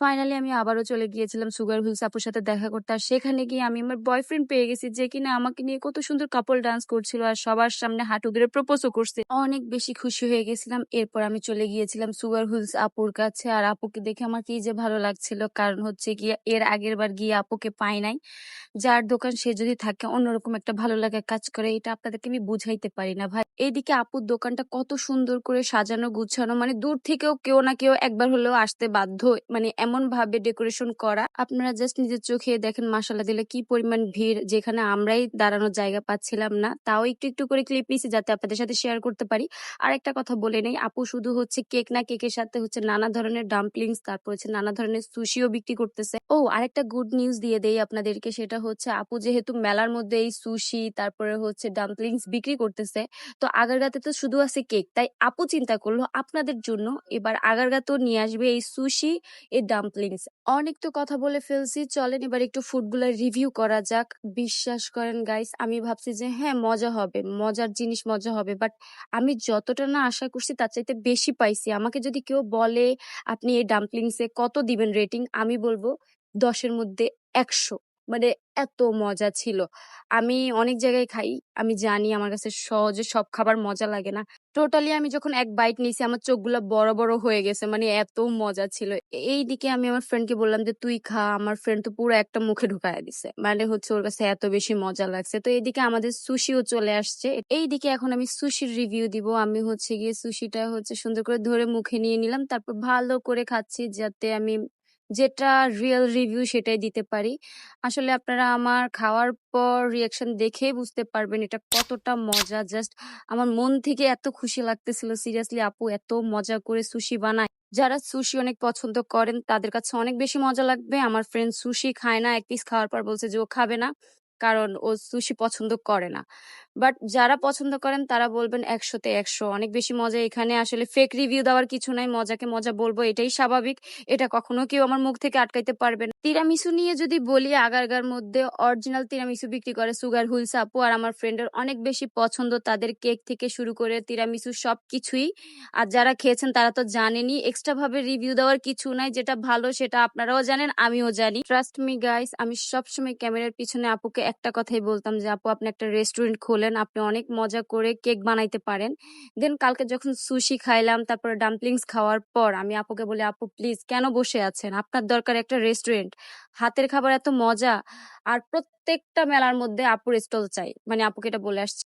Finally আমি আবারও চলে গিয়েছিলাম সুগার হিলস আপুর সাথে দেখা করতে। আর সেখানে গিয়ে আমি আমার বয়ফ্রেন্ড পেয়ে গেছি, যে কিনা আমাকে নিয়ে কত সুন্দর কাপল ডান্স করছিল আর সবার সামনে হাঁটু গেড়ে প্রপোজও করছে। অনেক বেশি খুশি হয়ে গেছিলাম। এরপর আমি চলে গিয়েছিলাম সুগার হিলস আপুর কাছে। আর আপুকে দেখে আমার কি যে ভালো লাগছিল, কারণ হচ্ছে গিয়ে এর আগের বার গিয়ে আপুকে পাই নাই। যার দোকান সে যদি থাকে অন্যরকম একটা ভালো লাগা কাজ করে, এটা আপনাদেরকে আমি বুঝাইতে পারি না ভাই। এইদিকে আপুর দোকানটা কত সুন্দর করে সাজানো গুছানো, মানে দূর থেকেও কেউ না কেউ একবার হলেও আসতে বাধ্য, মানে এমন ভাবে ডেকোরেশন করা। আপনারা জাস্ট নিজের চোখে দেখেন মাশাআল্লাহ দিলে কি পরিমাণ ভিড়, যেখানে আমরাই দাঁড়ানোর জায়গা পাচ্ছিলাম না। তাও একটু একটু করে ক্লিপ নিছি যাতে আপনাদের সাথে শেয়ার করতে পারি। আর একটা কথা বলে নেই, আপু শুধু হচ্ছে কেক না, কেকের সাথে হচ্ছে নানা ধরনের ডাম্পলিংস, তারপর হচ্ছে নানা ধরনের সুশিও বিক্রি করতেছে। ও আরেকটা গুড নিউজ দিয়ে দেই আপনাদেরকে, সেটা হচ্ছে আপু যেহেতু মেলার মধ্যে এই সুশি তারপরে হচ্ছে ডাম্পলিংস বিক্রি করতেছে, তো আগারগাঁতে তো শুধু আছে কেক, তাই আপু চিন্তা করলো আপনাদের জন্য এবার আগারগাঁতেও নিয়ে আসবে এই সুশি, এই ডাম্পলিংস। অনেক তো কথা বলে ফেলছি, চলেন এবার একটু ফুডগুলো রিভিউ করা যাক। বিশ্বাস করেন গাইস, আমি ভাবছি যে হ্যাঁ মজা হবে, মজার জিনিস মজা হবে, বাট আমি যতটা না আশা করছি তার চাইতে বেশি পাইছি। আমাকে যদি কেউ বলে আপনি এই ডাম্পলিংসে কত দিবেন রেটিং, আমি বলবো 10-এর মধ্যে 100। মানে এত মজা ছিল। আমি অনেক জায়গায় খাই, আমি জানি আমার কাছে সহজে সব খাবার মজা লাগে না। টোটালি আমি যখন এক বাইট নিয়েছি আমার চোখগুলো বড় বড় হয়ে গেছে, মানে এত মজা ছিল। এইদিকে আমি আমার ফ্রেন্ডকে বললাম যে তুই খা, আমার ফ্রেন্ড তো পুরো একটা মুখে ঢুকায় দিছে, মানে হচ্ছে ওর কাছে এত বেশি মজা লাগছে। তো এইদিকে আমাদের সুশিও চলে আসছে। এইদিকে এখন আমি সুশির রিভিউ দিব। আমি হচ্ছে গিয়ে সুশিটা হচ্ছে সুন্দর করে ধরে মুখে নিয়ে নিলাম, তারপর ভালো করে খাচ্ছি যাতে আমি যেটা রিয়েল রিভিউ সেটাই দিতে পারি। আসলে আপনারা আমার খাওয়ার পর রিয়াকশন দেখেই বুঝতে পারবেন এটা কতটা মজা। জাস্ট আমার মন থেকে এত খুশি লাগতেছিল, সিরিয়াসলি আপু এত মজা করে সুশি বানায়। যারা সুশি অনেক পছন্দ করেন তাদের কাছে অনেক বেশি মজা লাগবে। আমার ফ্রেন্ড সুশি খায় না, এক পিস খাওয়ার পর বলছে যে ও খাবে না, কারণ ও সুশি পছন্দ করে না। বাট যারা পছন্দ করেন তারা বলবেন 100-তে 100, অনেক বেশি মজা। এখানে আসলে ফেক রিভিউ দেওয়ার কিছু নাই, মজাকে মজা বলবো, এটাই স্বাভাবিক। এটা কখনো কেউ আমার মুখ থেকে আটকাইতে পারবে না। তিরামিসু নিয়ে যদি বলি, আগারগার মধ্যে অরিজিনাল তিরামিসু বিক্রি করে সুগার হুইলস আপু। আর আমার ফ্রেন্ডের অনেক বেশি পছন্দ, তাদের কেক থেকে শুরু করে তিরামিসু সবকিছুই। আর যারা খেয়েছেন তারা তো জানেনই, এক্সট্রা ভাবে রিভিউ দেওয়ার কিছু নাই। যেটা ভালো সেটা আপনারাও জানেন, আমিও জানি। ট্রাস্ট মি গাইস, আমি সবসময় ক্যামেরার পিছনে আপুকে একটা কথাই বলতাম যে আপু আপনি একটা রেস্টুরেন্ট খোলেন, আপনি অনেক মজা করে কেক বানাইতে পারেন। দেন কালকে যখন সুশি খাইলাম, তারপরে ডাম্পলিংস খাওয়ার পর আমি আপুকে বলি আপু প্লিজ কেন বসে আছেন, আপনার দরকার একটা রেস্টুরেন্ট। হাতের খাবার এত মজা। আর প্রত্যেকটা মেলার মধ্যে আপুর স্টল চাই, মানে আপুকে এটা বলে আসছি।